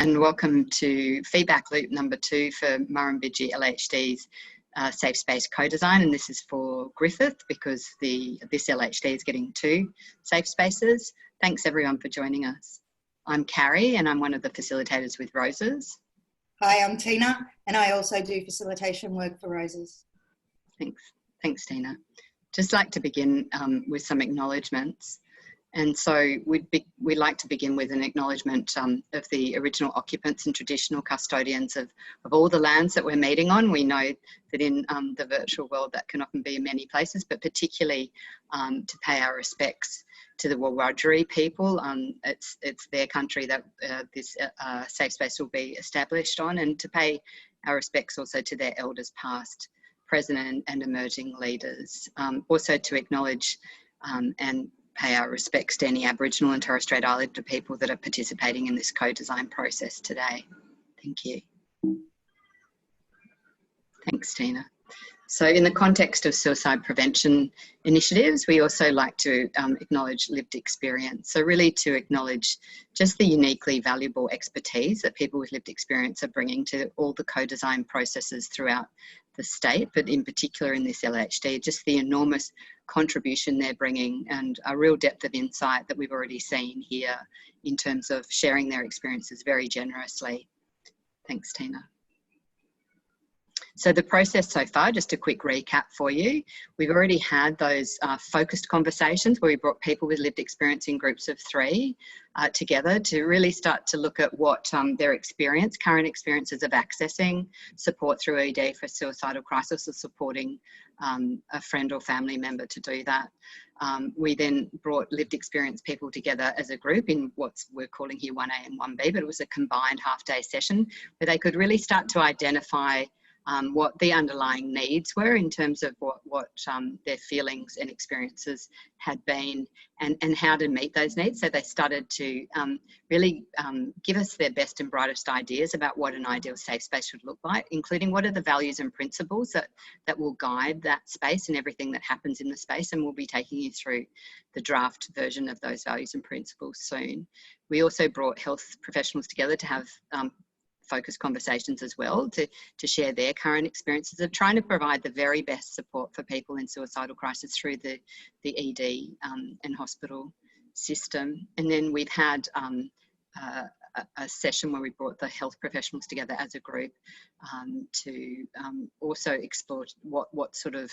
and welcome to feedback loop number 2 for Murrumbidgee LHD's Safe Space co-design, and this is for Griffith because this LHD is getting 2 safe spaces. Thanks everyone for joining us. I'm Carrie and I'm one of the facilitators with Roses. Hi, I'm Tina and I also do facilitation work for Roses. Thanks Tina. Just like to begin with some acknowledgements. And so we'd like to begin with an acknowledgement of the original occupants and traditional custodians of all the lands that we're meeting on. We know that in the virtual world that can often be in many places, but particularly to pay our respects to the Wurundjeri people. It's their country that this safe space will be established on, and to pay our respects also to their elders past, present and emerging leaders. Also to acknowledge and pay our respects to any Aboriginal and Torres Strait Islander people that are participating in this co-design process today. Thank you. Thanks, Tina. So in the context of suicide prevention initiatives, we also like to acknowledge lived experience. So really to acknowledge just the uniquely valuable expertise that people with lived experience are bringing to all the co-design processes throughout the state, but in particular in this LHD, just the enormous contribution they're bringing and a real depth of insight that we've already seen here in terms of sharing their experiences very generously. Thanks, Tina. So the process so far, just a quick recap for you. We've already had those focused conversations where we brought people with lived experience in groups of 3 together to really start to look at what their current experiences of accessing support through ED for suicidal crisis or supporting a friend or family member to do that. We then brought lived experience people together as a group in what we're calling here 1A and 1B, but it was a combined half-day session where they could really start to identify what the underlying needs were in terms of what their feelings and experiences had been and how to meet those needs. So they started to really give us their best and brightest ideas about what an ideal safe space should look like, including what are the values and principles that will guide that space and everything that happens in the space, and we'll be taking you through the draft version of those values and principles soon. We also brought health professionals together to have focused conversations as well to share their current experiences of trying to provide the very best support for people in suicidal crisis through the ED and hospital system. And then we've had a session where we brought the health professionals together as a group to also explore what sort of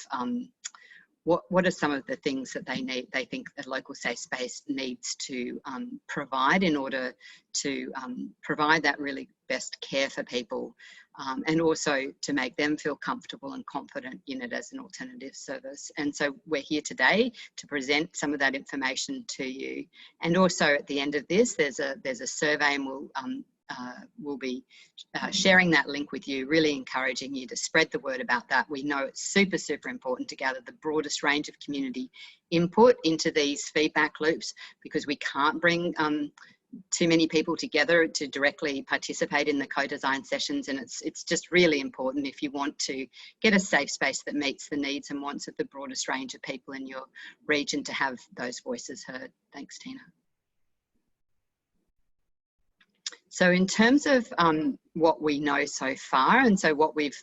what are some of the things that they think a local safe space needs to provide in order to provide that really best care for people, and also to make them feel comfortable and confident in it as an alternative service. And so we're here today to present some of that information to you. And also at the end of this, there's a survey, and we'll be sharing that link with you, really encouraging you to spread the word about that. We know it's super, super important to gather the broadest range of community input into these feedback loops because we can't bring too many people together to directly participate in the co-design sessions, and it's just really important if you want to get a safe space that meets the needs and wants of the broadest range of people in your region to have those voices heard. Thanks, Tina. So in terms of what we know so far, and so what we've,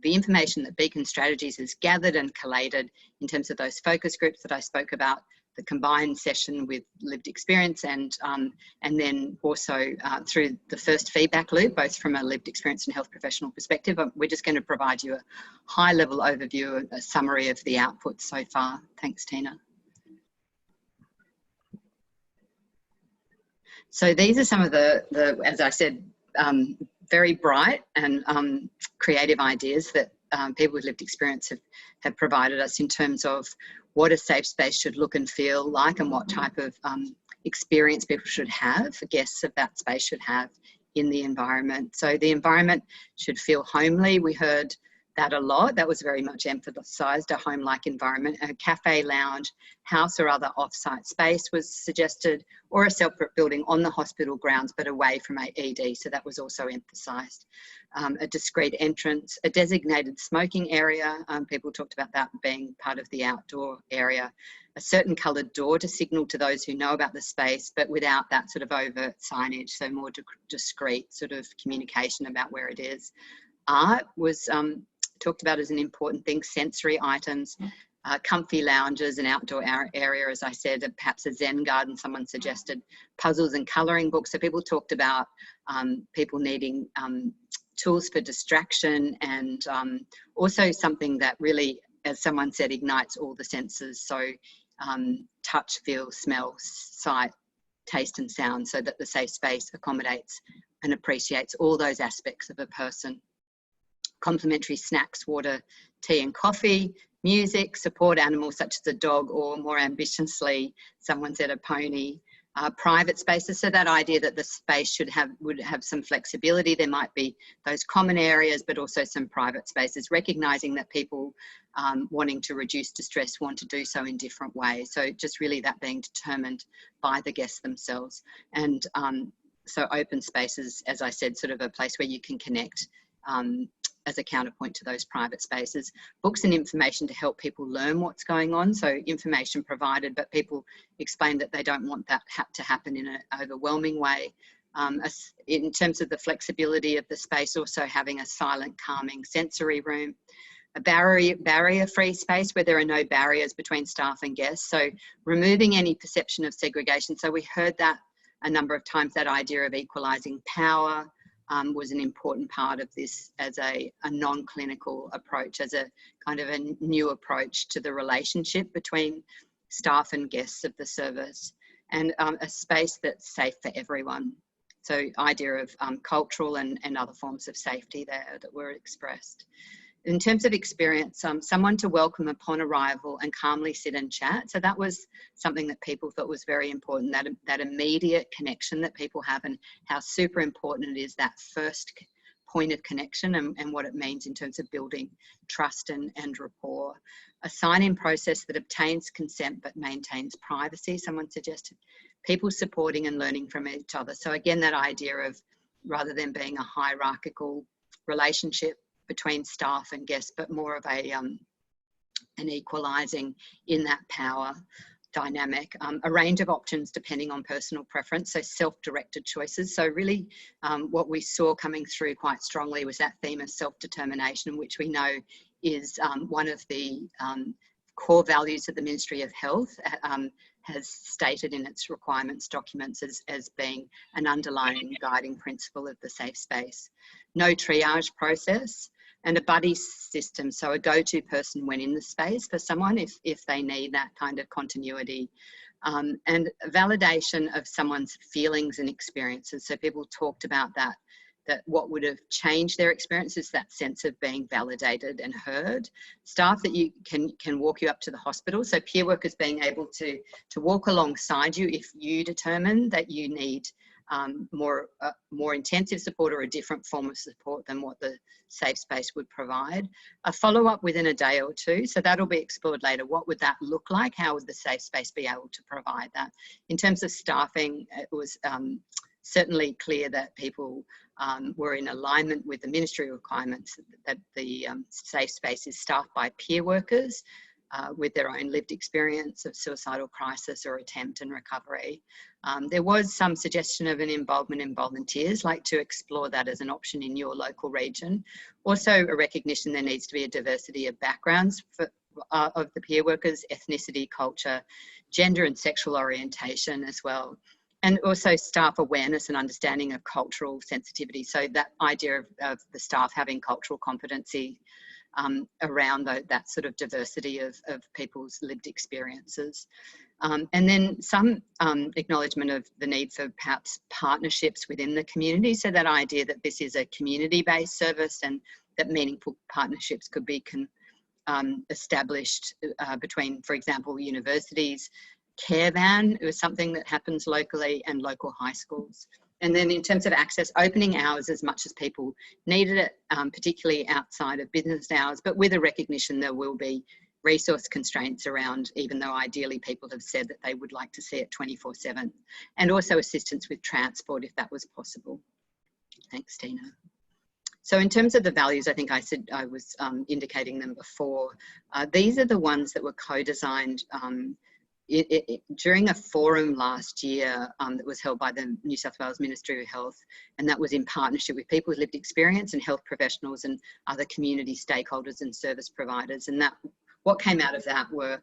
the information that Beacon Strategies has gathered and collated in terms of those focus groups that I spoke about, the combined session with lived experience and then also through the first feedback loop, both from a lived experience and health professional perspective. We're just going to provide you a high level overview, a summary of the output so far. Thanks, Tina. So these are some of the as I said, very bright and creative ideas that people with lived experience have provided us in terms of what a safe space should look and feel like and what type of experience people should have, guests of that space should have in the environment. So the environment should feel homely. We heard that a lot. That was very much emphasised, a home-like environment. A cafe, lounge, house or other off-site space was suggested, or a separate building on the hospital grounds but away from ED, so that was also emphasised. A discreet entrance, a designated smoking area, people talked about that being part of the outdoor area, a certain coloured door to signal to those who know about the space, but without that sort of overt signage, so more discreet sort of communication about where it is. Art was talked about as an important thing, sensory items, comfy lounges, an outdoor area, as I said, perhaps a Zen garden, someone suggested, puzzles and colouring books. So people talked about people needing tools for distraction, and also something that really, as someone said, ignites all the senses. So touch, feel, smell, sight, taste and sound, so that the safe space accommodates and appreciates all those aspects of a person. Complimentary snacks, water, tea and coffee, music, support animals such as a dog, or more ambitiously, someone said a pony. Private spaces, so that idea that the space would have some flexibility. There might be those common areas, but also some private spaces, recognising that people wanting to reduce distress want to do so in different ways. So just really that being determined by the guests themselves. And so open spaces, as I said, sort of a place where you can connect as a counterpoint to those private spaces. Books and information to help people learn what's going on. So information provided, but people explain that they don't want that to happen in an overwhelming way. In terms of the flexibility of the space, also having a silent, calming sensory room. A barrier-free space where there are no barriers between staff and guests. So removing any perception of segregation. So we heard that a number of times, that idea of equalising power, was an important part of this as a non-clinical approach, as a kind of a new approach to the relationship between staff and guests of the service, and a space that's safe for everyone. So idea of cultural and other forms of safety there that were expressed. In terms of experience, someone to welcome upon arrival and calmly sit and chat. So that was something that people thought was very important, that immediate connection that people have, and how super important it is, that first point of connection, and what it means in terms of building trust and rapport. A sign-in process that obtains consent but maintains privacy, someone suggested. People supporting and learning from each other. So again, that idea of, rather than being a hierarchical relationship between staff and guests, but more of an equalising in that power dynamic. A range of options depending on personal preference, so self-directed choices. So really what we saw coming through quite strongly was that theme of self-determination, which we know is one of the core values that the Ministry of Health has stated in its requirements documents as being an underlying guiding principle of the safe space. No triage process, and a buddy system, so a go-to person when in the space for someone if they need that kind of continuity. And validation of someone's feelings and experiences. So people talked about that what would have changed their experiences, that sense of being validated and heard. Staff that you can walk you up to the hospital. So peer workers being able to walk alongside you if you determine that you need more intensive support or a different form of support than what the safe space would provide. A follow-up within a day or two, so that'll be explored later. What would that look like? How would the safe space be able to provide that? In terms of staffing, it was certainly clear that people were in alignment with the ministry requirements, that the safe space is staffed by peer workers with their own lived experience of suicidal crisis or attempt and recovery. There was some suggestion of an involvement in volunteers, like to explore that as an option in your local region. Also a recognition there needs to be a diversity of backgrounds of the peer workers, ethnicity, culture, gender and sexual orientation as well. And also staff awareness and understanding of cultural sensitivity. So that idea of the staff having cultural competency around that sort of diversity of people's lived experiences. And then some acknowledgement of the need for perhaps partnerships within the community. So that idea that this is a community-based service and that meaningful partnerships could be established between, for example, universities, care van, it was something that happens locally, and local high schools. And then in terms of access, opening hours as much as people needed it, particularly outside of business hours, but with a recognition there will be resource constraints around, even though ideally people have said that they would like to see it 24/7, and also assistance with transport if that was possible. Thanks, Tina. So in terms of the values, I think I said I was indicating them before. These are the ones that were co-designed during a forum last year that was held by the New South Wales Ministry of Health, and that was in partnership with people with lived experience and health professionals and other community stakeholders and service providers. And that what came out of that were,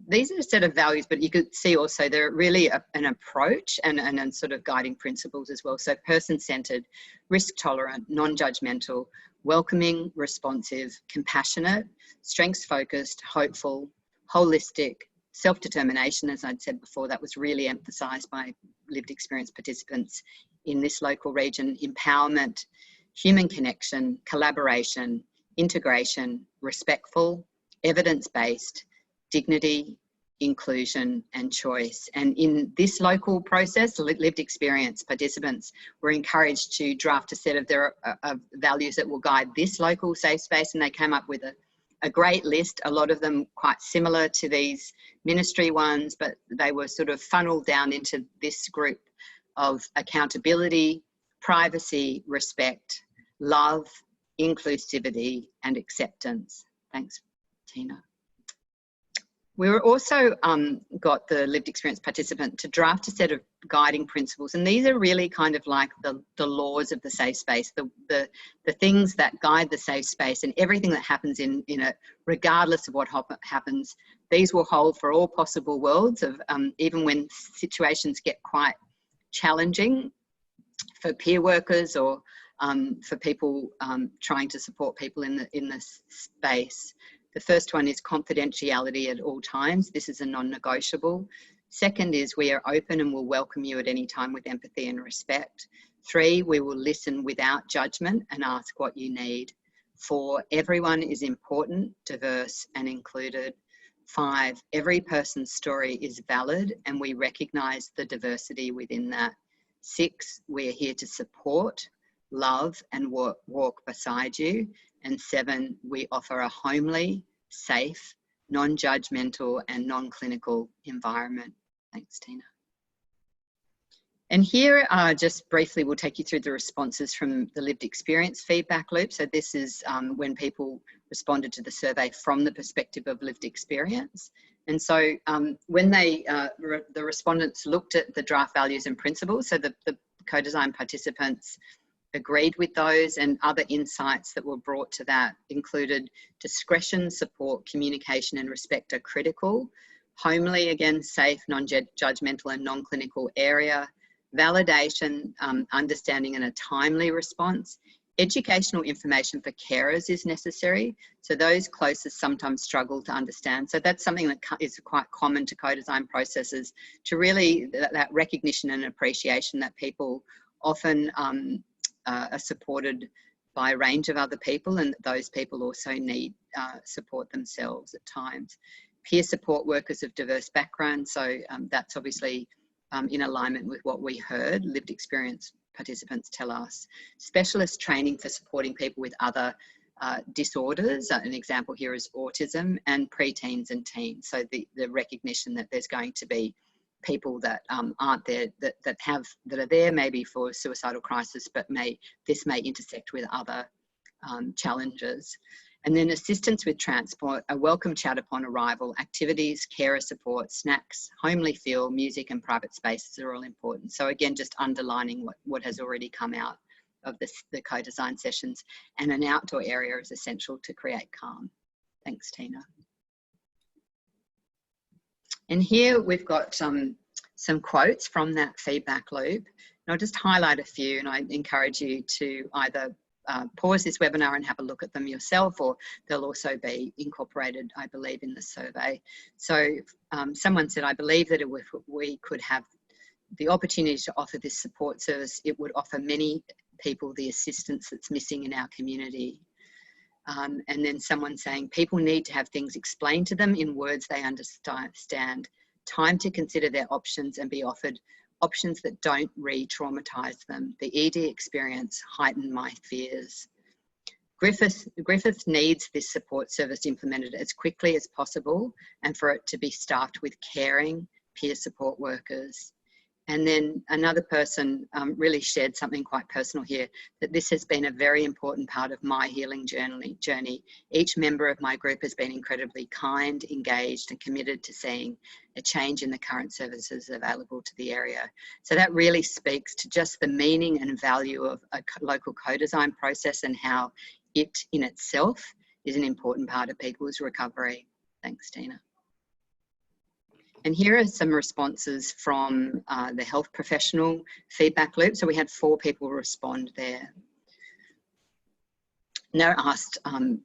these are a set of values, but you could see also they're really an approach and sort of guiding principles as well. So person-centred, risk-tolerant, non-judgmental, welcoming, responsive, compassionate, strengths-focused, hopeful, holistic, self-determination, as I'd said before, that was really emphasised by lived experience participants in this local region, empowerment, human connection, collaboration, integration, respectful, evidence-based, dignity, inclusion and choice. And in this local process, lived experience participants were encouraged to draft a set of their values that will guide this local safe space, and they came up with a great list, a lot of them quite similar to these ministry ones, but they were sort of funneled down into this group of accountability, privacy, respect, love, inclusivity and acceptance. Thanks, Tina. We were also got the lived experience participant to draft a set of guiding principles, and these are really kind of like the laws of the safe space, the things that guide the safe space, and everything that happens in it, regardless of what happens. These will hold for all possible worlds of even when situations get quite challenging for peer workers or for people trying to support people in the space. The first one is confidentiality at all times. This is a non-negotiable. Second is we are open and will welcome you at any time with empathy and respect. 3, we will listen without judgment and ask what you need. 4, everyone is important, diverse and included. 5, every person's story is valid and we recognise the diversity within that. 6, we are here to support, love and walk beside you. And 7, we offer a homely, safe, non-judgmental and non-clinical environment. Thanks, Tina. And here, just briefly, we'll take you through the responses from the lived experience feedback loop. So this is when people responded to the survey from the perspective of lived experience. And so when the respondents looked at the draft values and principles, so the co-design participants agreed with those, and other insights that were brought to that included discretion, support, communication and respect are critical. Homely, again, safe, non-judgmental and non-clinical area. Validation, understanding and a timely response. Educational information for carers is necessary. So those closest sometimes struggle to understand. So that's something that is quite common to co-design processes, to really that recognition and appreciation that people often are supported by a range of other people, and those people also need support themselves at times. Peer support workers of diverse backgrounds, so that's obviously in alignment with what we heard lived experience participants tell us. Specialist training for supporting people with other disorders, an example here is autism, and preteens and teens, so the recognition that there's going to be people that aren't there, that are there maybe for suicidal crisis, but this may intersect with other challenges. And then assistance with transport, a welcome chat upon arrival, activities, carer support, snacks, homely feel, music and private spaces are all important. So again, just underlining what has already come out of the co-design sessions, and an outdoor area is essential to create calm. Thanks, Tina. And here we've got some quotes from that feedback loop. And I'll just highlight a few, and I encourage you to either pause this webinar and have a look at them yourself, or they'll also be incorporated, I believe, in the survey. So someone said, I believe that if we could have the opportunity to offer this support service, it would offer many people the assistance that's missing in our community. And then someone saying, people need to have things explained to them in words they understand, time to consider their options and be offered options that don't re-traumatize them. The ED experience heightened my fears. Griffith needs this support service implemented as quickly as possible and for it to be staffed with caring peer support workers. And then another person really shared something quite personal here, that this has been a very important part of my healing journey. Each member of my group has been incredibly kind, engaged and committed to seeing a change in the current services available to the area. So that really speaks to just the meaning and value of a local co-design process and how it in itself is an important part of people's recovery. Thanks, Tina. And here are some responses from the health professional feedback loop. So we had 4 people respond there. They're asked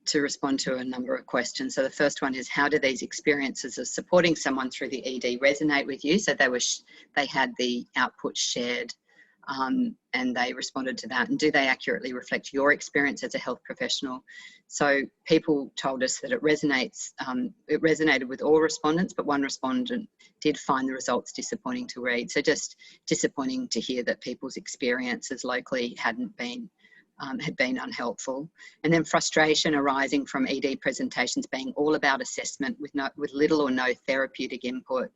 to respond to a number of questions. So the first one is, how do these experiences of supporting someone through the ED resonate with you? So they had the output shared and they responded to that. And do they accurately reflect your experience as a health professional? So people told us that it resonated with all respondents, but one respondent did find the results disappointing to read. So just disappointing to hear that people's experiences locally had been unhelpful. And then frustration arising from ED presentations being all about assessment with little or no therapeutic input.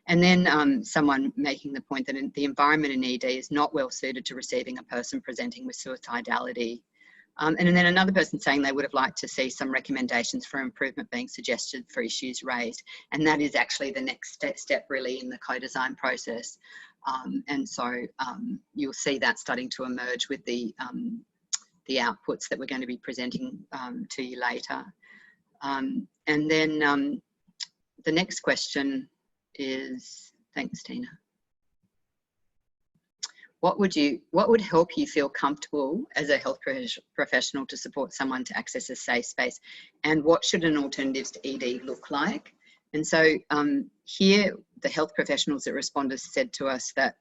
And then someone making the point that the environment in ED is not well suited to receiving a person presenting with suicidality. And then another person saying they would have liked to see some recommendations for improvement being suggested for issues raised. And that is actually the next step really in the co-design process. And so you'll see that starting to emerge with the outputs that we're going to be presenting to you later. And then the next question is, thanks Tina. What would help you feel comfortable as a health professional to support someone to access a safe space, and what should an alternatives to ED look like? And so here the health professionals that responded said to us that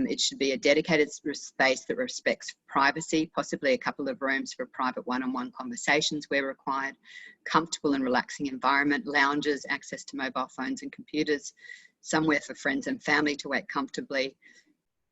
it should be a dedicated space that respects privacy, possibly a couple of rooms for private one-on-one conversations where required, comfortable and relaxing environment, lounges, access to mobile phones and computers, somewhere for friends and family to wait comfortably.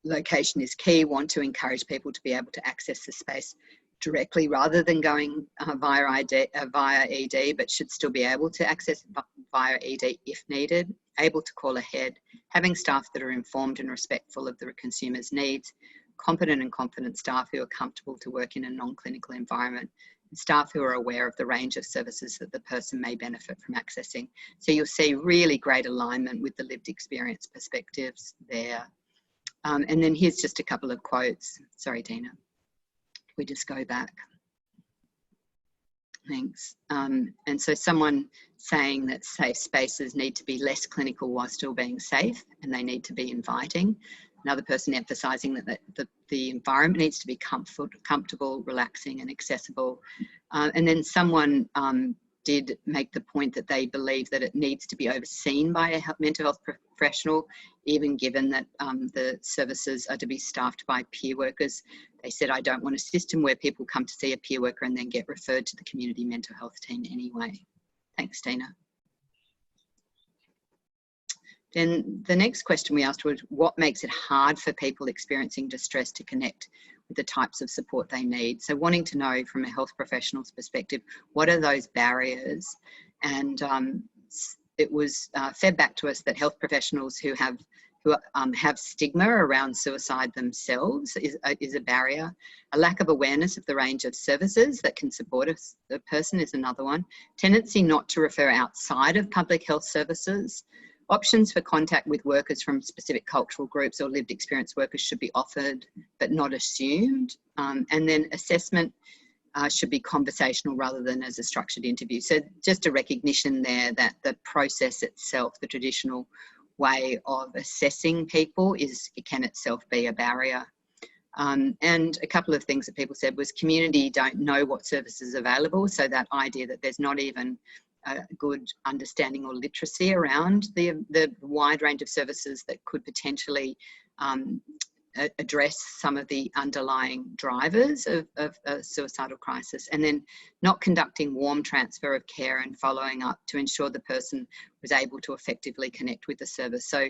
Location is key. Want to encourage people to be able to access the space directly rather than going via ED, but should still be able to access via ED if needed, able to call ahead, having staff that are informed and respectful of the consumer's needs, competent and confident staff who are comfortable to work in a non-clinical environment, and staff who are aware of the range of services that the person may benefit from accessing. So you'll see really great alignment with the lived experience perspectives there. And then here's just a couple of quotes. Sorry, Dina. We just go back. Thanks. And so someone saying that safe spaces need to be less clinical while still being safe, and they need to be inviting. Another person emphasising that the environment needs to be comfortable, relaxing and accessible. And then someone did make the point that they believe that it needs to be overseen by a mental health professional, even given that the services are to be staffed by peer workers. They said, I don't want a system where people come to see a peer worker and then get referred to the community mental health team anyway. Thanks, Tina. Then the next question we asked was, what makes it hard for people experiencing distress to connect with the types of support they need? So wanting to know from a health professional's perspective, what are those barriers? And it was fed back to us that health professionals who have stigma around suicide themselves is a barrier. A lack of awareness of the range of services that can support a person is another one. Tendency not to refer outside of public health services. Options for contact with workers from specific cultural groups or lived experience workers should be offered but not assumed. And then assessment should be conversational rather than as a structured interview. So just a recognition there that the process itself, the traditional way of assessing people can itself be a barrier. And a couple of things that people said was community don't know what services are available. So that idea that there's not even a good understanding or literacy around the wide range of services that could potentially address some of the underlying drivers of a suicidal crisis, and then not conducting warm transfer of care and following up to ensure the person was able to effectively connect with the service. So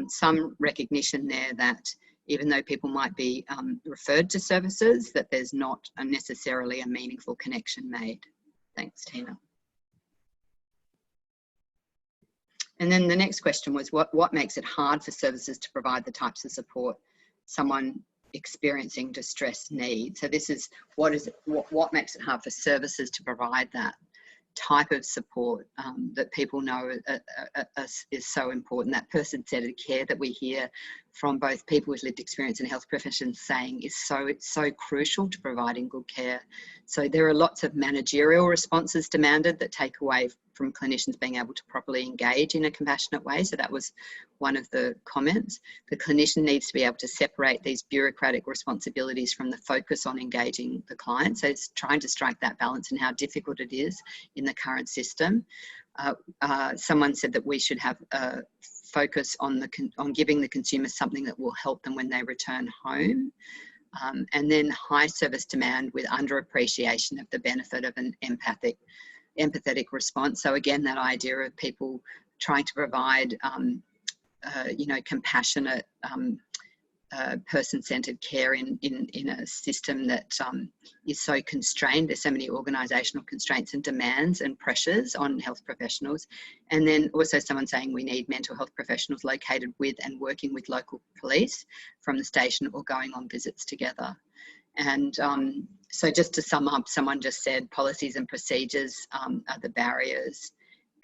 some recognition there that even though people might be referred to services, that there's not necessarily a meaningful connection made. Thanks, Tina. And then the next question was, what makes it hard for services to provide the types of support someone experiencing distress needs? So this is, what makes it hard for services to provide that type of support that people know is so important. That person-centered care that we hear from both people with lived experience and health professions saying is so crucial to providing good care. So there are lots of managerial responses demanded that take away from clinicians being able to properly engage in a compassionate way. So that was one of the comments. The clinician needs to be able to separate these bureaucratic responsibilities from the focus on engaging the client. So it's trying to strike that balance and how difficult it is in the current system. Someone said that we should have a focus on giving the consumer something that will help them when they return home. And then high service demand with underappreciation of the benefit of an empathetic response. So again, that idea of people trying to provide, compassionate, person-centered care in a system that is so constrained. There's so many organisational constraints and demands and pressures on health professionals. And then also someone saying we need mental health professionals located with and working with local police from the station or going on visits together. And so just to sum up, someone just said policies and procedures are the barriers.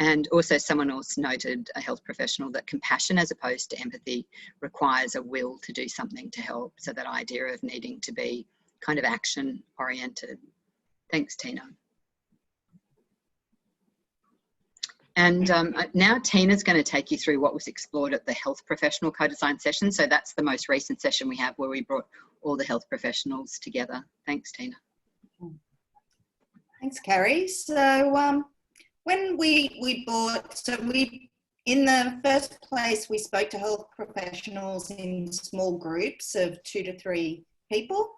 And also someone else noted, a health professional, that compassion as opposed to empathy requires a will to do something to help. So that idea of needing to be kind of action oriented. Thanks, Tina. And now Tina's going to take you through what was explored at the health professional co-design session. So that's the most recent session we have where we brought all the health professionals together. Thanks, Tina. Thanks, Carrie. So when in the first place, we spoke to health professionals in small groups of 2 to 3 people.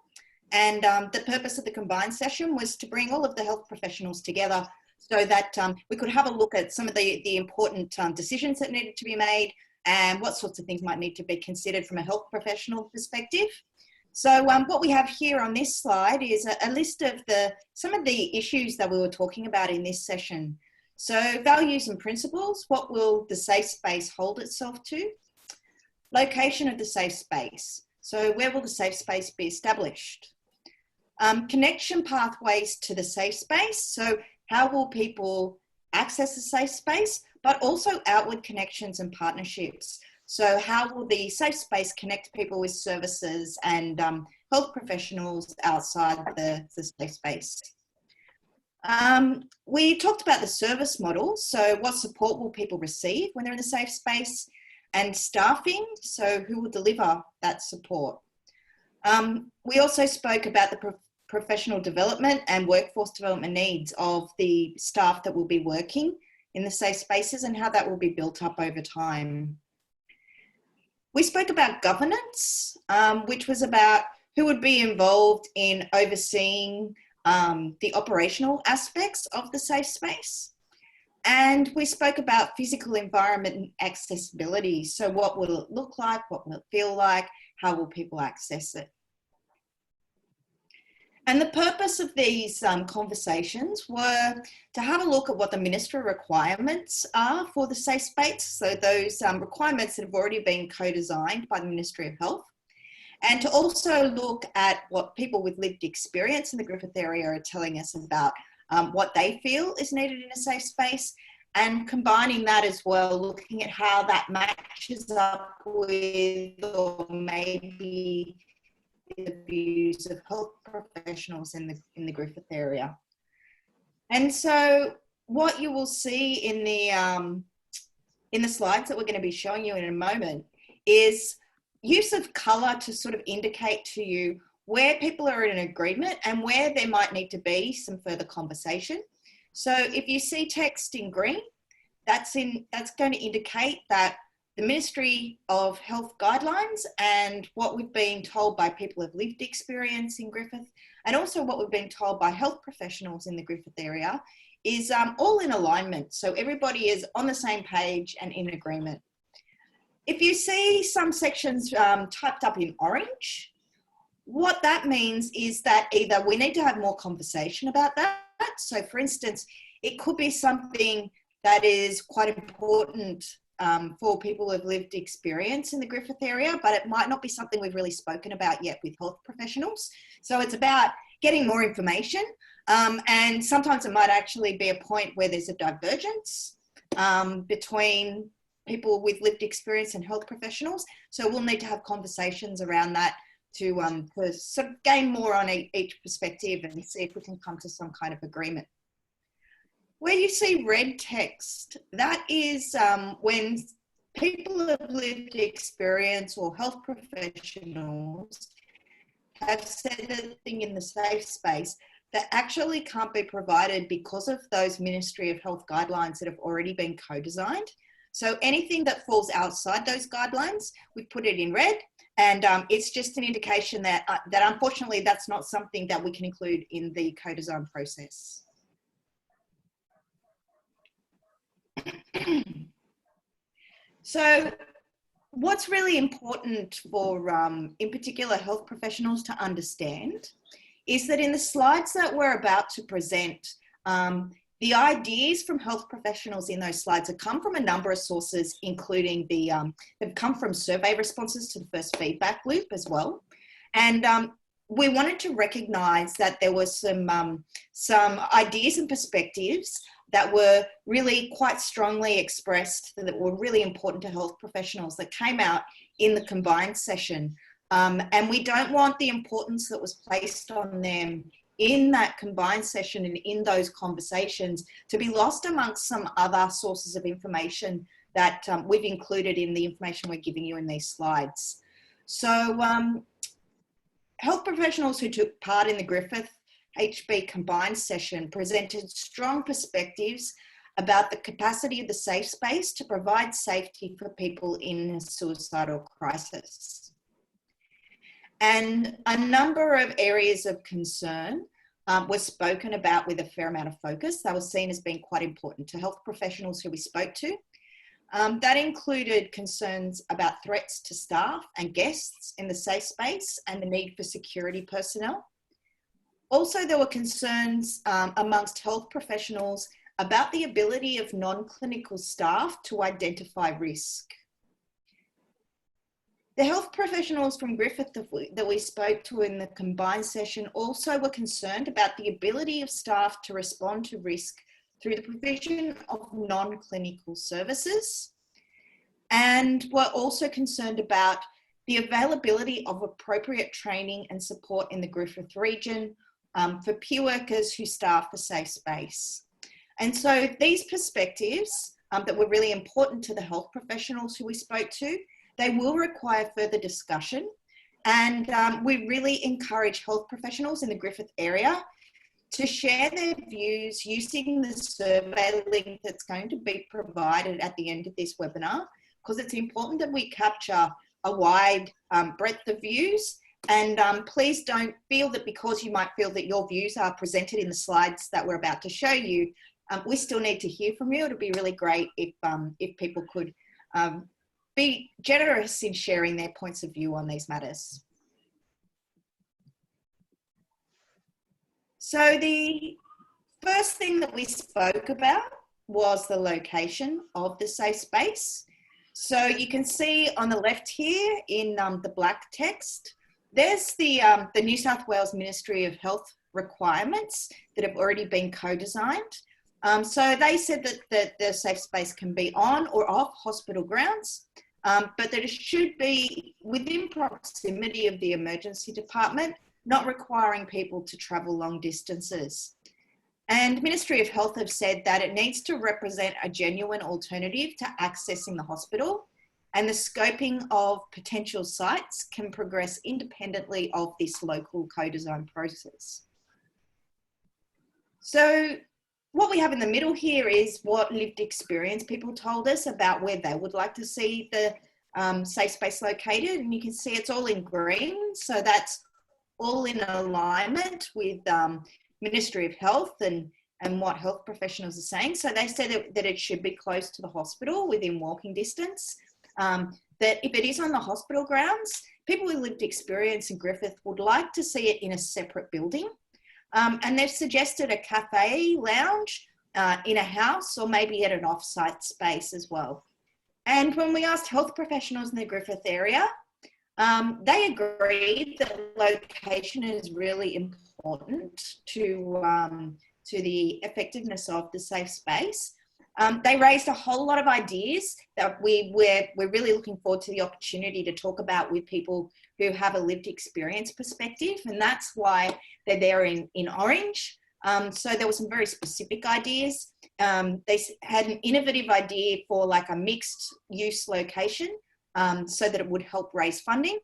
And the purpose of the combined session was to bring all of the health professionals together so that we could have a look at some of the important decisions that needed to be made and what sorts of things might need to be considered from a health professional perspective. So what we have here on this slide is a list of some of the issues that we were talking about in this session. So values and principles, what will the safe space hold itself to? Location of the safe space. So where will the safe space be established? Connection pathways to the safe space. So how will people access the safe space, but also outward connections and partnerships. So how will the safe space connect people with services and health professionals outside the safe space? We talked about the service model. So what support will people receive when they're in the safe space, and staffing. So who will deliver that support? We also spoke about the professional development and workforce development needs of the staff that will be working in the safe spaces and how that will be built up over time. We spoke about governance, which was about who would be involved in overseeing the operational aspects of the safe space. And we spoke about physical environment and accessibility. So what will it look like? What will it feel like? How will people access it? And the purpose of these conversations were to have a look at what the ministry requirements are for the safe space. So those requirements that have already been co-designed by the Ministry of Health. And to also look at what people with lived experience in the Griffith area are telling us about what they feel is needed in a safe space, and combining that as well, looking at how that matches up with or maybe the views of health professionals in the Griffith area. And so what you will see in the slides that we're going to be showing you in a moment is use of colour to sort of indicate to you where people are in agreement and where there might need to be some further conversation. So if you see text in green, that's going to indicate that the Ministry of Health guidelines and what we've been told by people who've lived experience in Griffith, and also what we've been told by health professionals in the Griffith area, is all in alignment. So everybody is on the same page and in agreement. If you see some sections typed up in orange, what that means is that either we need to have more conversation about that. So for instance, it could be something that is quite important for people with lived experience in the Griffith area, but it might not be something we've really spoken about yet with health professionals. So it's about getting more information, and sometimes it might actually be a point where there's a divergence between people with lived experience and health professionals. So we'll need to have conversations around that to sort of gain more on each perspective and see if we can come to some kind of agreement. Where you see red text, that is when people of lived experience or health professionals have said a thing in the safe space that actually can't be provided because of those Ministry of Health guidelines that have already been co-designed. So anything that falls outside those guidelines, we put it in red, and it's just an indication that, that unfortunately that's not something that we can include in the co-design process. So what's really important for, in particular, health professionals to understand is that in the slides that we're about to present, the ideas from health professionals in those slides have come from a number of sources, including they've come from survey responses to the first feedback loop as well. And we wanted to recognise that there were some ideas and perspectives that were really quite strongly expressed, that were really important to health professionals, that came out in the combined session. And we don't want the importance that was placed on them in that combined session and in those conversations to be lost amongst some other sources of information that we've included in the information we're giving you in these slides. So health professionals who took part in the Griffith HB combined session presented strong perspectives about the capacity of the safe space to provide safety for people in a suicidal crisis. And a number of areas of concern were spoken about with a fair amount of focus. They were seen as being quite important to health professionals who we spoke to. That included concerns about threats to staff and guests in the safe space and the need for security personnel. Also, there were concerns amongst health professionals about the ability of non-clinical staff to identify risk. The health professionals from Griffith that we spoke to in the combined session also were concerned about the ability of staff to respond to risk through the provision of non-clinical services, and were also concerned about the availability of appropriate training and support in the Griffith region for peer workers who staff the safe space. And so these perspectives that were really important to the health professionals who we spoke to, they will require further discussion, and we really encourage health professionals in the Griffith area to share their views using the survey link that's going to be provided at the end of this webinar, because it's important that we capture a wide breadth of views. And please don't feel that because you might feel that your views are presented in the slides that we're about to show you, we still need to hear from you. It would be really great if people could be generous in sharing their points of view on these matters. So the first thing that we spoke about was the location of the safe space. So you can see on the left here in the black text, there's the New South Wales Ministry of Health requirements that have already been co-designed. So they said that the safe space can be on or off hospital grounds, but that it should be within proximity of the emergency department, not requiring people to travel long distances. And Ministry of Health have said that it needs to represent a genuine alternative to accessing the hospital, and the scoping of potential sites can progress independently of this local co-design process. So what we have in the middle here is what lived experience people told us about where they would like to see the safe space located. And you can see it's all in green. So that's all in alignment with Ministry of Health and what health professionals are saying. So they said that it should be close to the hospital within walking distance. that if it is on the hospital grounds, people with lived experience in Griffith would like to see it in a separate building. And they've suggested a cafe lounge in a house or maybe at an off-site space as well. And when we asked health professionals in the Griffith area, they agreed that location is really important to the effectiveness of the safe space. They raised a whole lot of ideas that we're really looking forward to the opportunity to talk about with people who have a lived experience perspective, and that's why they're there in orange. So there were some very specific ideas. They had an innovative idea for like a mixed use location so that it would help raise funding.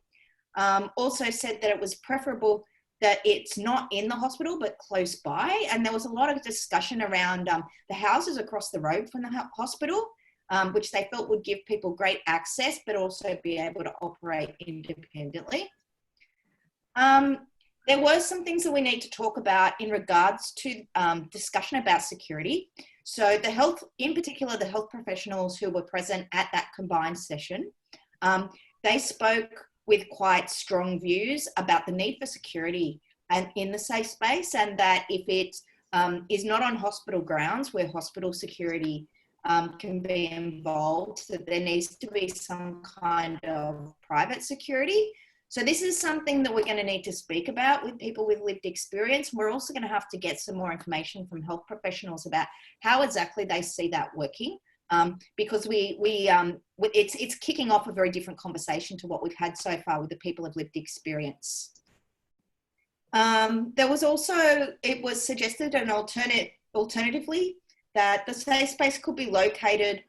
Also said that it was preferable that it's not in the hospital but close by, and there was a lot of discussion around the houses across the road from the hospital, which they felt would give people great access but also be able to operate independently. There were some things that we need to talk about in regards to discussion about security. So the health, in particular the health professionals who were present at that combined session, they spoke with quite strong views about the need for security and in the safe space, and that if it is not on hospital grounds where hospital security can be involved, that there needs to be some kind of private security. So this is something that we're going to need to speak about with people with lived experience. We're also going to have to get some more information from health professionals about how exactly they see that working. Because it's kicking off a very different conversation to what we've had so far with the people of lived experience. There was also, it was suggested an alternatively that the safe space could be located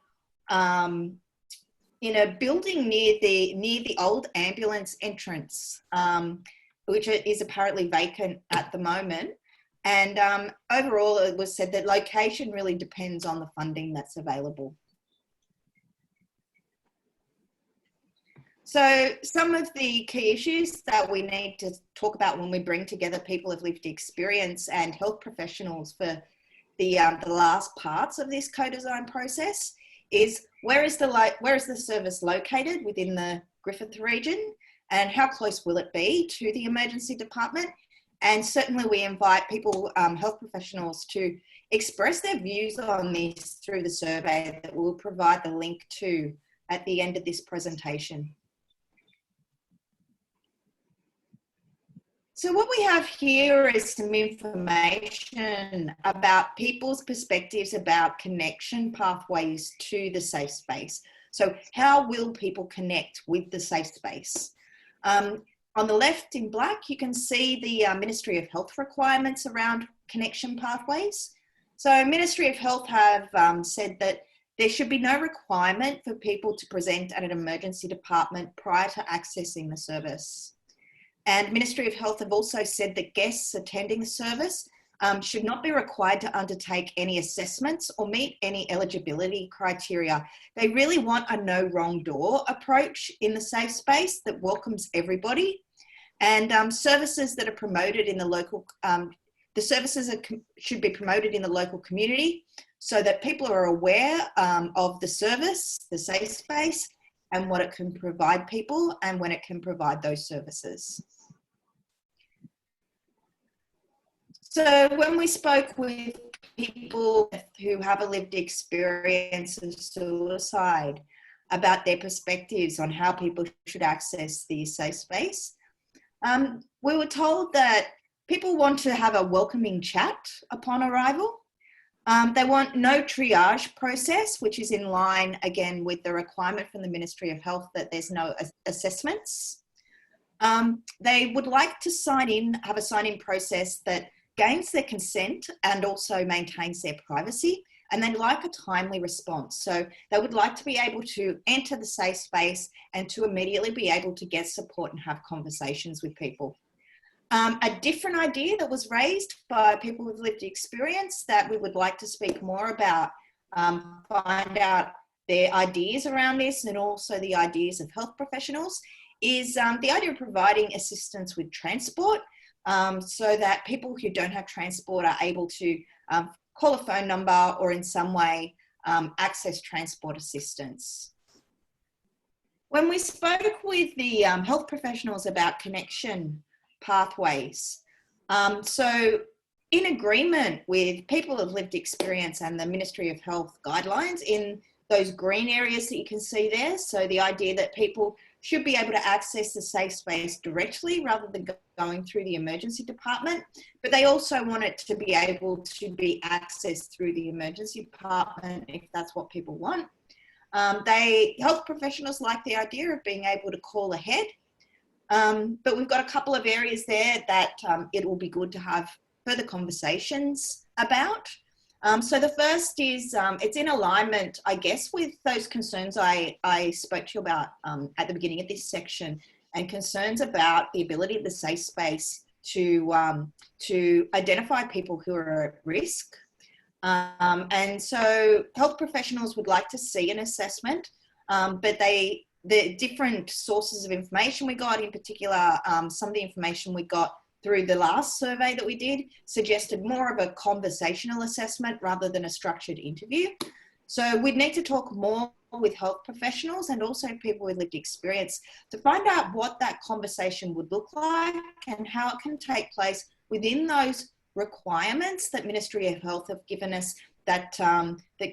in a building near the old ambulance entrance, which is apparently vacant at the moment. And overall, it was said that location really depends on the funding that's available. So some of the key issues that we need to talk about when we bring together people of lived experience and health professionals for the last parts of this co-design process is where is the service located within the Griffith region, and how close will it be to the emergency department? And certainly we invite people, health professionals, to express their views on this through the survey that we'll provide the link to at the end of this presentation. So what we have here is some information about people's perspectives about connection pathways to the safe space. So how will people connect with the safe space? On the left in black, you can see the Ministry of Health requirements around connection pathways. So Ministry of Health have said that there should be no requirement for people to present at an emergency department prior to accessing the service. And Ministry of Health have also said that guests attending the service should not be required to undertake any assessments or meet any eligibility criteria. They really want a no wrong door approach in the safe space that welcomes everybody. And services that are promoted in the local, the services should be promoted in the local community so that people are aware of the service, the safe space, and what it can provide people and when it can provide those services. So when we spoke with people who have a lived experience of suicide about their perspectives on how people should access the safe space, we were told that people want to have a welcoming chat upon arrival. They want no triage process, which is in line again with the requirement from the Ministry of Health that there's no assessments. They would like to have a sign-in process that gains their consent and also maintains their privacy, and they'd like a timely response. So they would like to be able to enter the safe space and to immediately be able to get support and have conversations with people. A different idea that was raised by people with lived experience that we would like to speak more about, find out their ideas around this and also the ideas of health professionals, is the idea of providing assistance with transport, so that people who don't have transport are able to call a phone number or in some way access transport assistance. When we spoke with the health professionals about connection pathways, so in agreement with people of lived experience and the Ministry of Health guidelines in those green areas that you can see there, so the idea that people should be able to access the safe space directly rather than going through the emergency department, but they also want it to be able to be accessed through the emergency department if that's what people want. Health professionals like the idea of being able to call ahead, but we've got a couple of areas there that it will be good to have further conversations about. So the first is, it's in alignment, I guess, with those concerns I spoke to you about at the beginning of this section, and concerns about the ability of the safe space to identify people who are at risk. And so health professionals would like to see an assessment, but the different sources of information we got, in particular, some of the information we got through the last survey that we did, suggested more of a conversational assessment rather than a structured interview. So we'd need to talk more with health professionals and also people with lived experience to find out what that conversation would look like and how it can take place within those requirements that Ministry of Health have given us, that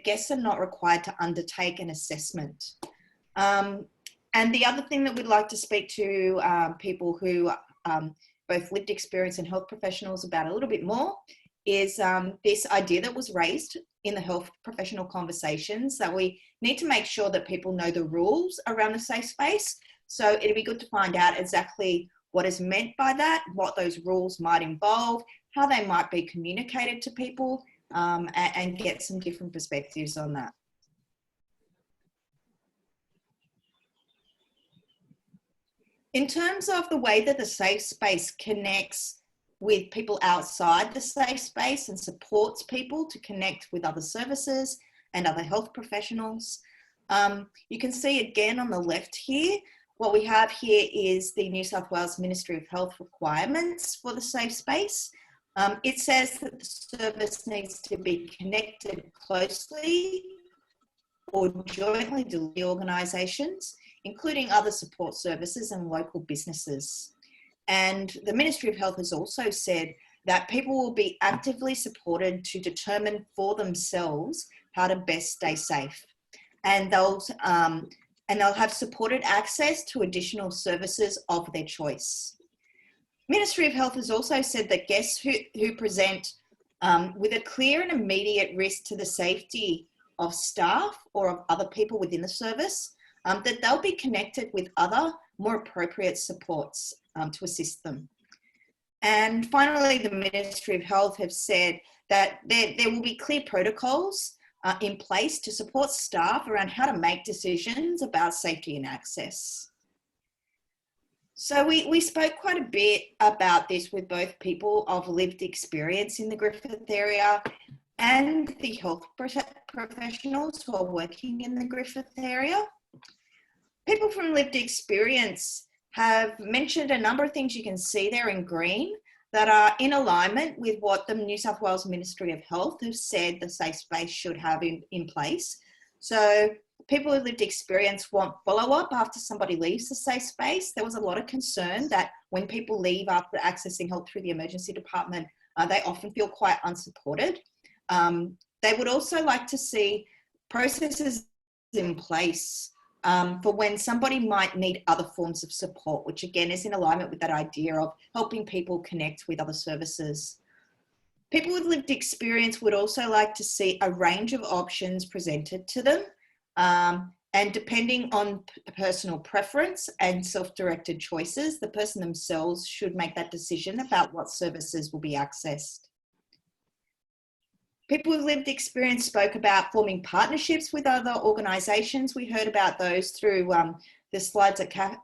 guests are not required to undertake an assessment. And the other thing that we'd like to speak to people who both lived experience and health professionals about a little bit more is this idea that was raised in the health professional conversations, that we need to make sure that people know the rules around the safe space. So it'd be good to find out exactly what is meant by that, what those rules might involve, how they might be communicated to people, and get some different perspectives on that. In terms of the way that the safe space connects with people outside the safe space and supports people to connect with other services and other health professionals, you can see again on the left here, what we have here is the New South Wales Ministry of Health requirements for the safe space. It says that the service needs to be connected closely or jointly to the organisations, including other support services and local businesses. And the Ministry of Health has also said that people will be actively supported to determine for themselves how to best stay safe. And they'll have supported access to additional services of their choice. Ministry of Health has also said that guests who present with a clear and immediate risk to the safety of staff or of other people within the service, that they'll be connected with other more appropriate supports to assist them. And finally, the Ministry of Health have said that there will be clear protocols in place to support staff around how to make decisions about safety and access. So we spoke quite a bit about this with both people of lived experience in the Griffith area and the health professionals who are working in the Griffith area. People from lived experience have mentioned a number of things you can see there in green that are in alignment with what the New South Wales Ministry of Health have said the safe space should have in place. So people with lived experience want follow-up after somebody leaves the safe space. There was a lot of concern that when people leave after accessing help through the emergency department, they often feel quite unsupported. They would also like to see processes in place for when somebody might need other forms of support, which again is in alignment with that idea of helping people connect with other services. People with lived experience would also like to see a range of options presented to them, and depending on personal preference and self-directed choices, the person themselves should make that decision about what services will be accessed. People with lived experience spoke about forming partnerships with other organisations. We heard about those through the slides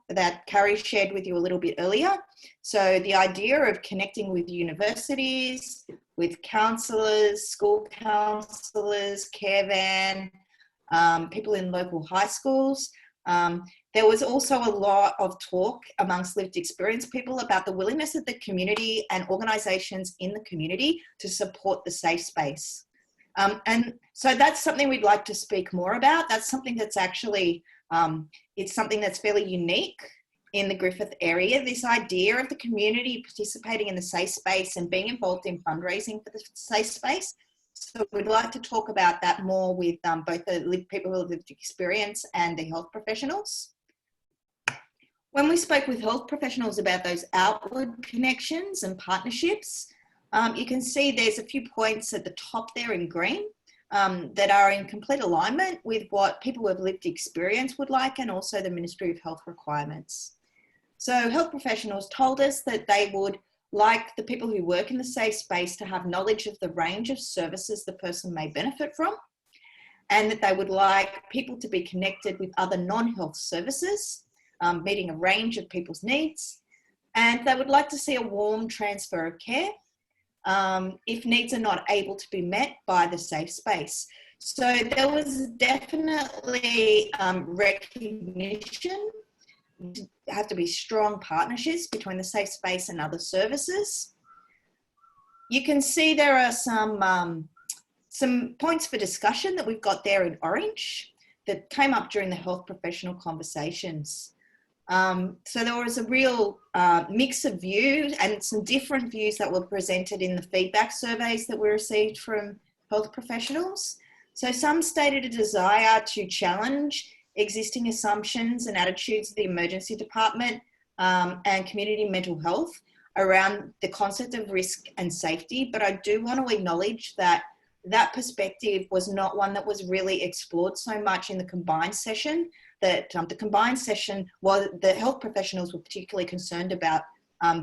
that Carrie shared with you a little bit earlier. So the idea of connecting with universities, with counsellors, school counsellors, care van, people in local high schools. There was also a lot of talk amongst lived experience people about the willingness of the community and organisations in the community to support the safe space. And so that's something we'd like to speak more about. That's something that's actually It's something that's fairly unique in the Griffith area, this idea of the community participating in the safe space and being involved in fundraising for the safe space. So we'd like to talk about that more with both the people who have lived experience and the health professionals. When we spoke with health professionals about those outward connections and partnerships, you can see there's a few points at the top there in green that are in complete alignment with what people who have lived experience would like, and also the Ministry of Health requirements. So health professionals told us that they would like the people who work in the safe space to have knowledge of the range of services the person may benefit from, and that they would like people to be connected with other non-health services, meeting a range of people's needs, and they would like to see a warm transfer of care if needs are not able to be met by the safe space. So there was definitely recognition. There have to be strong partnerships between the safe space and other services. You can see there are some points for discussion that we've got there in orange that came up during the health professional conversations. So there was a real mix of views and some different views that were presented in the feedback surveys that we received from health professionals. So some stated a desire to challenge existing assumptions and attitudes of the emergency department and community mental health around the concept of risk and safety. But I do want to acknowledge that that perspective was not one that was really explored so much in the combined session. That the combined session was, the health professionals were particularly concerned about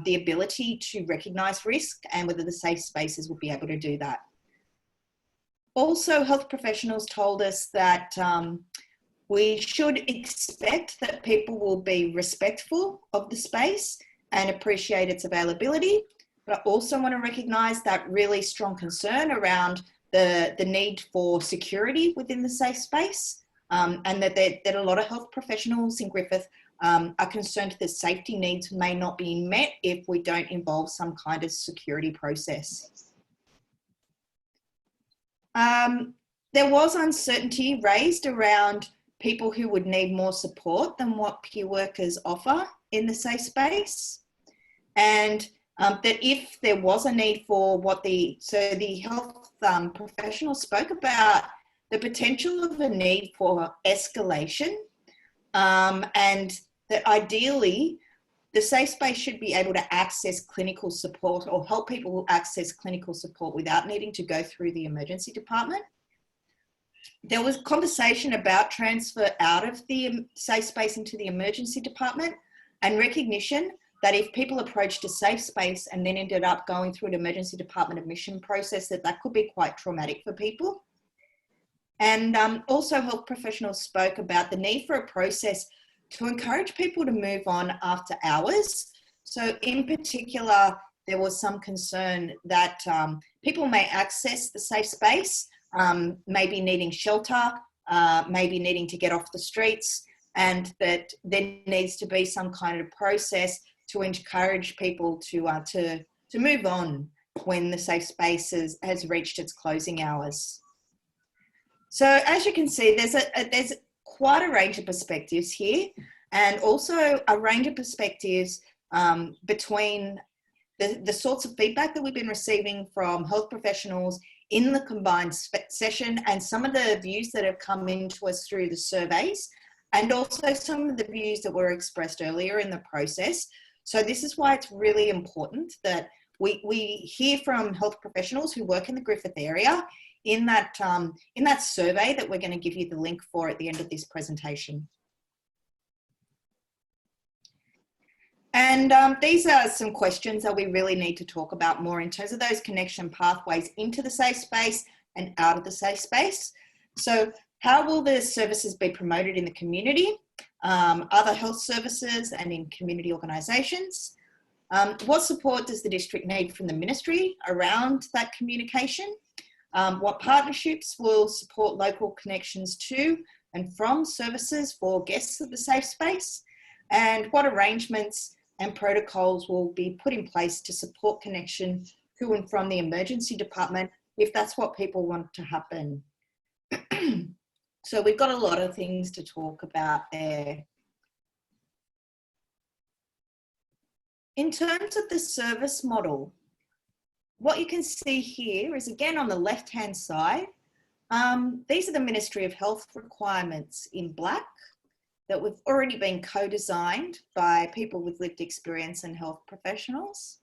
the ability to recognise risk and whether the safe spaces would be able to do that. Also, health professionals told us that we should expect that people will be respectful of the space and appreciate its availability. But I also want to recognise that really strong concern around the need for security within the safe space, and that a lot of health professionals in Griffith are concerned that safety needs may not be met if we don't involve some kind of security process. There was uncertainty raised around people who would need more support than what peer workers offer in the safe space, and that if there was a need for the health professionals spoke about the potential of a need for escalation, and that ideally the safe space should be able to access clinical support or help people access clinical support without needing to go through the emergency department. There was conversation about transfer out of the safe space into the emergency department, and recognition that if people approached a safe space and then ended up going through an emergency department admission process, that could be quite traumatic for people. And also health professionals spoke about the need for a process to encourage people to move on after hours. So in particular, there was some concern that people may access the safe space, maybe needing shelter, maybe needing to get off the streets, and that there needs to be some kind of process to encourage people to move on when the safe space has reached its closing hours. So as you can see, there's quite a range of perspectives here, and also a range of perspectives between the sorts of feedback that we've been receiving from health professionals in the combined session, and some of the views that have come into us through the surveys, and also some of the views that were expressed earlier in the process. So this is why it's really important that we hear from health professionals who work in the Griffith area in that survey that we're going to give you the link for at the end of this presentation. And these are some questions that we really need to talk about more in terms of those connection pathways into the safe space and out of the safe space. So how will the services be promoted in the community, other health services and in community organisations? What support does the district need from the ministry around that communication? What partnerships will support local connections to and from services for guests of the safe space? And what arrangements and protocols will be put in place to support connection to and from the emergency department if that's what people want to happen? So we've got a lot of things to talk about there. In terms of the service model, what you can see here is, again, on the left-hand side, these are the Ministry of Health requirements in black that have already been co-designed by people with lived experience and health professionals.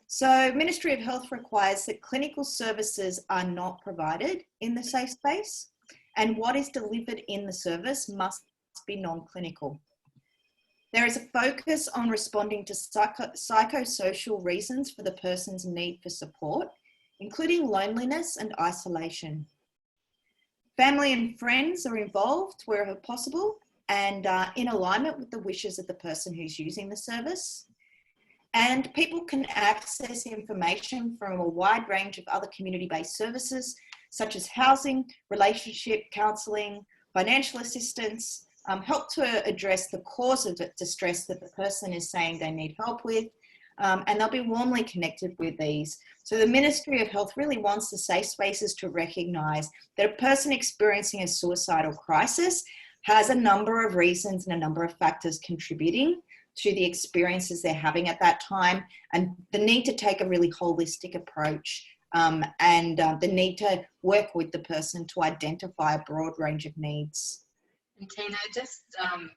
So Ministry of Health requires that clinical services are not provided in the safe space, and what is delivered in the service must be non-clinical. There is a focus on responding to psychosocial reasons for the person's need for support, including loneliness and isolation. Family and friends are involved wherever possible and in alignment with the wishes of the person who's using the service. And people can access information from a wide range of other community-based services, such as housing, relationship counselling, financial assistance, help to address the cause of the distress that the person is saying they need help with, and they'll be warmly connected with these. So the Ministry of Health really wants the safe spaces to recognise that a person experiencing a suicidal crisis has a number of reasons and a number of factors contributing to the experiences they're having at that time, and the need to take a really holistic approach, and the need to work with the person to identify a broad range of needs. And Tina, just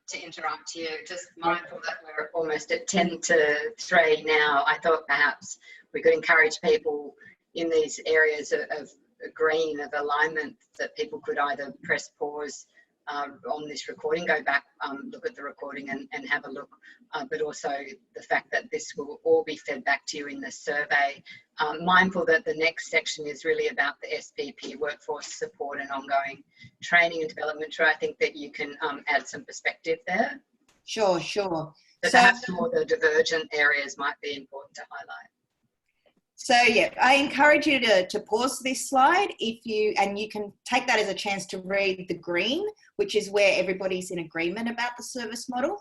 to interrupt you, just mindful that we're almost at 10 to 3 now, I thought perhaps we could encourage people in these areas of green, of alignment, that people could either press pause on this recording, go back, look at the recording and have a look, but also the fact that this will all be fed back to you in the survey. Mindful that the next section is really about the SPP, workforce support and ongoing training and development. So I think that you can add some perspective there. Sure. So perhaps more the divergent areas might be important to highlight. So yeah, I encourage you to pause this slide and you can take that as a chance to read the green, which is where everybody's in agreement about the service model.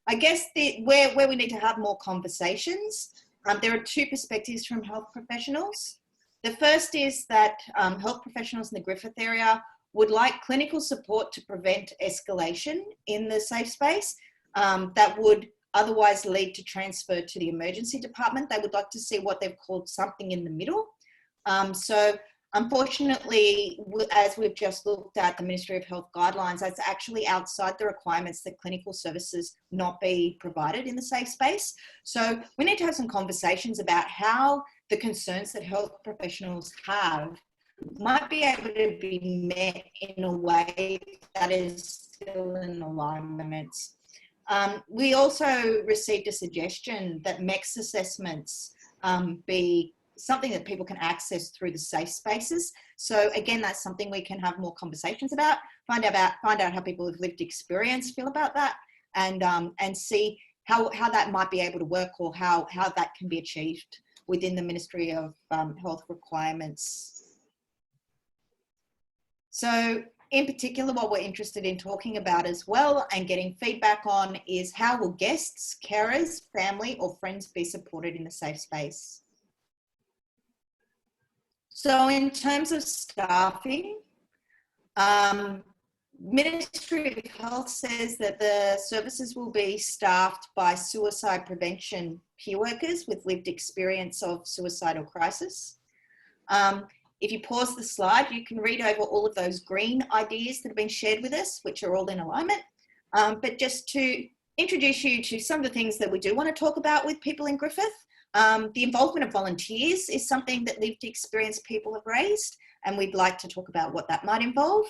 I guess where we need to have more conversations, there are two perspectives from health professionals. The first is that health professionals in the Griffith area would like clinical support to prevent escalation in the safe space that would otherwise lead to transfer to the emergency department. They would like to see what they've called something in the middle. So unfortunately, as we've just looked at the Ministry of Health guidelines, that's actually outside the requirements that clinical services not be provided in the safe space. So we need to have some conversations about how the concerns that health professionals have might be able to be met in a way that is still in alignment. We also received a suggestion that MEX assessments be something that people can access through the safe spaces. So again, that's something we can have more conversations about, find out how people with lived experience feel about that, and see how that might be able to work, or how that can be achieved within the Ministry of Health requirements. So in particular, what we're interested in talking about as well and getting feedback on is how will guests, carers, family or friends be supported in a safe space? So in terms of staffing, Ministry of Health says that the services will be staffed by suicide prevention peer workers with lived experience of suicidal crisis. If you pause the slide, you can read over all of those green ideas that have been shared with us, which are all in alignment. But just to introduce you to some of the things that we do want to talk about with people in Griffith, the involvement of volunteers is something that lived experience people have raised, and we'd like to talk about what that might involve.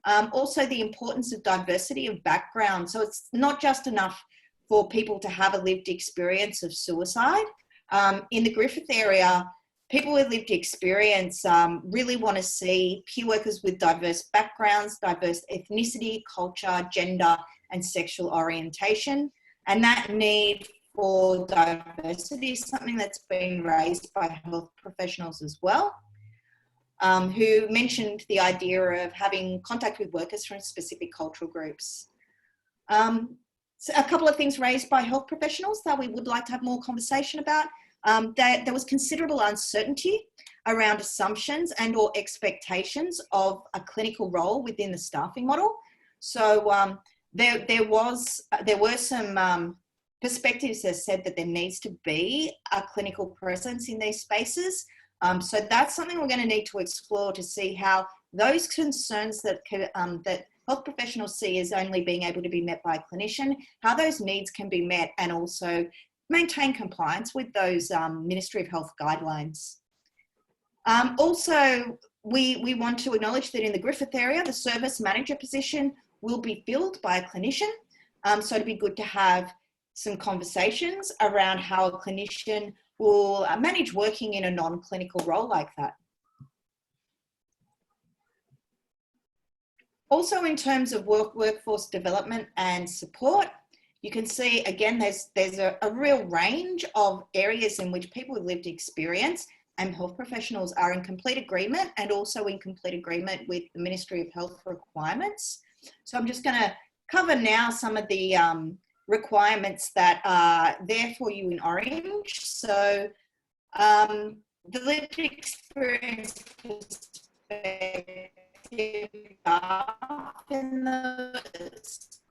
Also, the importance of diversity of background. So it's not just enough for people to have a lived experience of suicide. In the Griffith area, people with lived experience really want to see peer workers with diverse backgrounds, diverse ethnicity, culture, gender, and sexual orientation. And that need for diversity is something that's been raised by health professionals as well, who mentioned the idea of having contact with workers from specific cultural groups. So a couple of things raised by health professionals that we would like to have more conversation about. there was considerable uncertainty around assumptions and or expectations of a clinical role within the staffing model. So there were some perspectives that said that there needs to be a clinical presence in these spaces. So that's something we're going to need to explore to see how those concerns that that health professionals see as only being able to be met by a clinician, how those needs can be met and also maintain compliance with those Ministry of Health guidelines. Also, we want to acknowledge that in the Griffith area, the service manager position will be filled by a clinician. So it'd be good to have some conversations around how a clinician will manage working in a non-clinical role like that. Also, in terms of workforce development and support, you can see, again, there's a real range of areas in which people with lived experience and health professionals are in complete agreement and also in complete agreement with the Ministry of Health requirements. So I'm just going to cover now some of the requirements that are there for you in orange. So the lived experience perspective in the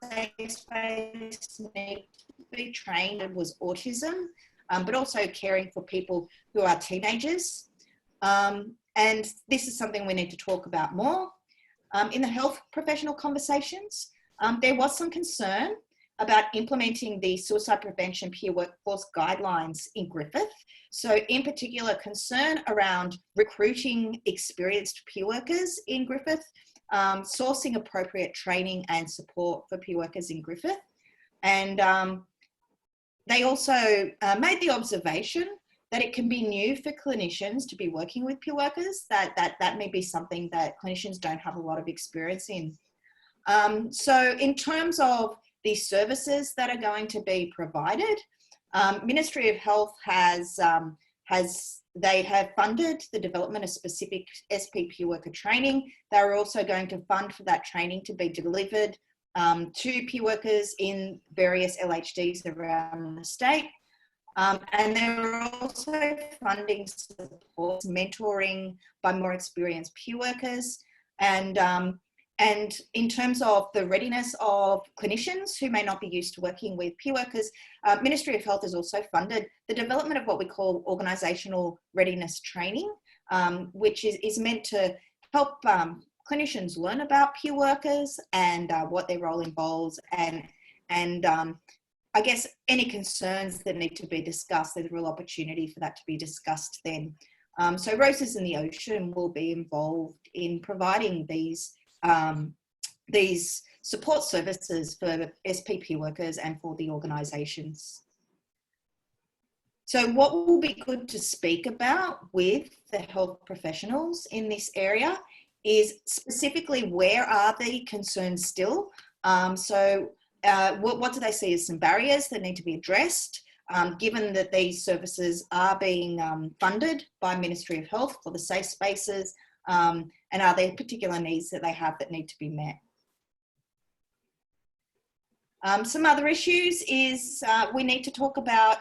safe space need to be trained was autism, but also caring for people who are teenagers. And this is something we need to talk about more. In the health professional conversations, there was some concern about implementing the suicide prevention peer workforce guidelines in Griffith. So in particular, concern around recruiting experienced peer workers in Griffith, sourcing appropriate training and support for peer workers in Griffith. And they also made the observation that it can be new for clinicians to be working with peer workers, that may be something that clinicians don't have a lot of experience in. So in terms of the services that are going to be provided, Ministry of Health they have funded the development of specific SP peer worker training. They're also going to fund for that training to be delivered to peer workers in various LHDs around the state. And they're also funding support, mentoring by more experienced peer workers. And in terms of the readiness of clinicians who may not be used to working with peer workers, Ministry of Health has also funded the development of what we call organisational readiness training, which is meant to help clinicians learn about peer workers and what their role involves, and I guess any concerns that need to be discussed, there's a real opportunity for that to be discussed then. So Roses in the Ocean will be involved in providing these support services for SPP workers and for the organisations. So what will be good to speak about with the health professionals in this area is specifically where are the concerns still? What do they see as some barriers that need to be addressed, given that these services are being funded by Ministry of Health for the safe spaces, and are there particular needs that they have that need to be met? Some other issues is we need to talk about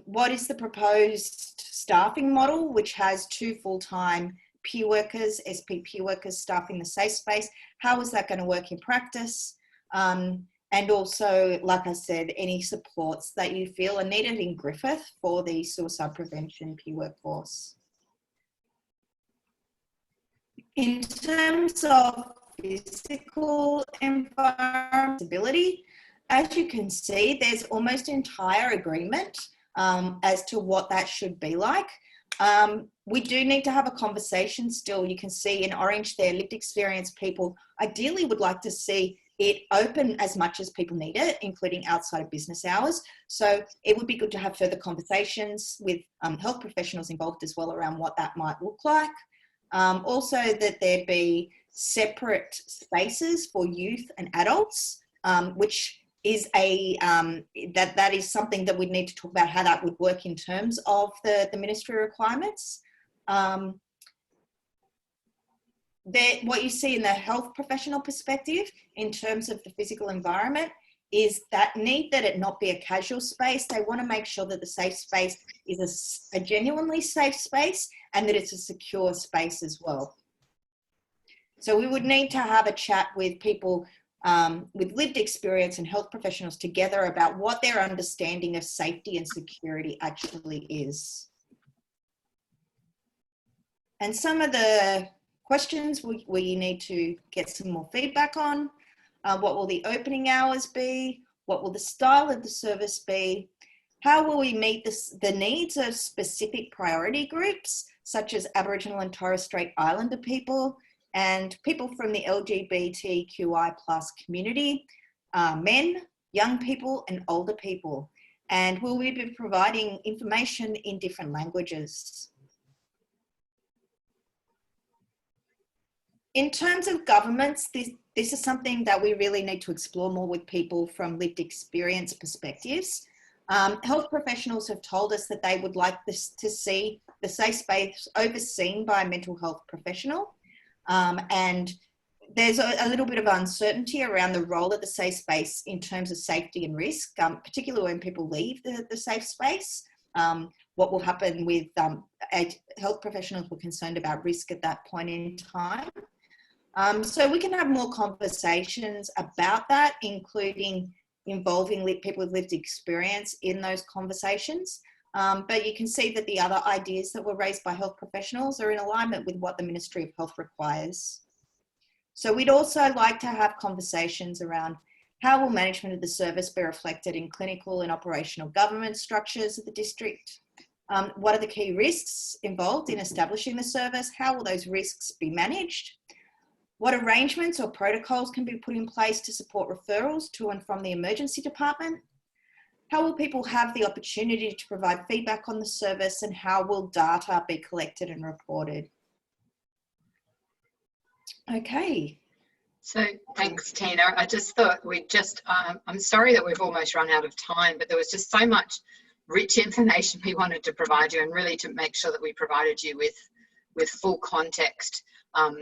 what is the proposed staffing model, which has 2 full-time peer workers, SP peer workers staffing the safe space. How is that going to work in practice? And also, like I said, any supports that you feel are needed in Griffith for the suicide prevention peer workforce. In terms of physical environment stability, as you can see, there's almost entire agreement as to what that should be like. We do need to have a conversation still. You can see in orange there, lived experience people ideally would like to see it open as much as people need it, including outside of business hours. So it would be good to have further conversations with health professionals involved as well around what that might look like. Also that there be separate spaces for youth and adults, which is that is something that we'd need to talk about how that would work in terms of the ministry requirements. What you see in the health professional perspective in terms of the physical environment is that need that it not be a casual space. They want to make sure that the safe space is a genuinely safe space and that it's a secure space as well. So we would need to have a chat with people with lived experience and health professionals together about what their understanding of safety and security actually is. And some of the questions we need to get some more feedback on. What will the opening hours be? What will the style of the service be? How will we meet the needs of specific priority groups, such as Aboriginal and Torres Strait Islander people and people from the LGBTQI+ community, men, young people and older people? And will we be providing information in different languages? In terms of governments, this is something that we really need to explore more with people from lived experience perspectives. Health professionals have told us that they would like this to see the safe space overseen by a mental health professional. And there's a little bit of uncertainty around the role of the safe space in terms of safety and risk, particularly when people leave the safe space. What will happen with health professionals were concerned about risk at that point in time. So we can have more conversations about that, including involving people with lived experience in those conversations. But you can see that the other ideas that were raised by health professionals are in alignment with what the Ministry of Health requires. So we'd also like to have conversations around how will management of the service be reflected in clinical and operational governance structures of the district? What are the key risks involved in establishing the service? How will those risks be managed? What arrangements or protocols can be put in place to support referrals to and from the emergency department? How will people have the opportunity to provide feedback on the service, and how will data be collected and reported? Okay. So thanks, Tina. I just thought I'm sorry that we've almost run out of time, but there was just so much rich information we wanted to provide you, and really to make sure that we provided you with full context,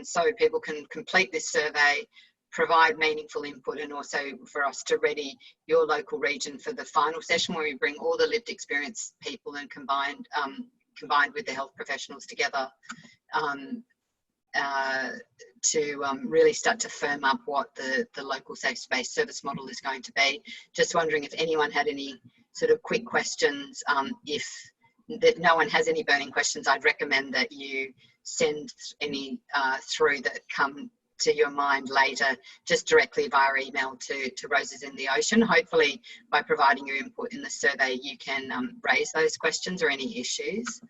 so people can complete this survey, provide meaningful input, and also for us to ready your local region for the final session where we bring all the lived experience people and combined with the health professionals together to really start to firm up what the local safe space service model is going to be. Just wondering if anyone had any sort of quick questions. If no one has any burning questions, I'd recommend that you send any through that come to your mind later, just directly via email to Roses in the Ocean. Hopefully by providing your input in the survey, you can raise those questions or any issues.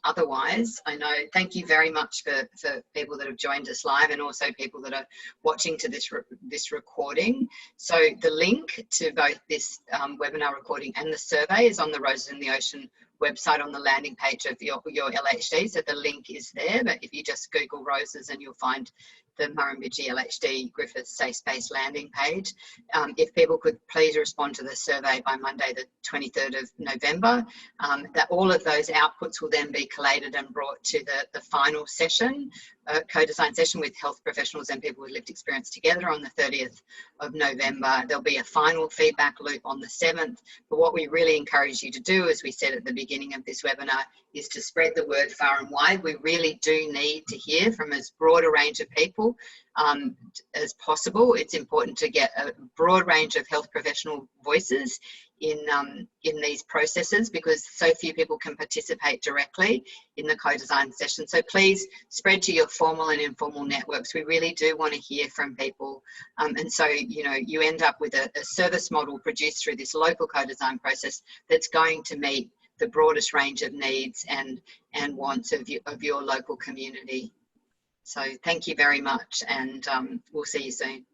Otherwise, I know, thank you very much for people that have joined us live, and also people that are watching to this recording. So the link to both this webinar recording and the survey is on the Roses in the Ocean website on the landing page of your LHD. So the link is there, but if you just Google Roses, and you'll find the Murrumbidgee LHD Griffith Safe Space landing page. If people could please respond to the survey by Monday the 23rd of November, that all of those outputs will then be collated and brought to the final session, co-design session with health professionals and people with lived experience together on the 30th of November. There'll be a final feedback loop on the 7th, but what we really encourage you to do, as we said at the beginning of this webinar, is to spread the word far and wide. We really do need to hear from as broad a range of people as possible. It's important to get a broad range of health professional voices in these processes, because so few people can participate directly in the co-design session. So please spread to your formal and informal networks. We really do want to hear from people, and so you end up with a service model produced through this local co-design process that's going to meet the broadest range of needs and wants of your local community. So thank you very much, and we'll see you soon.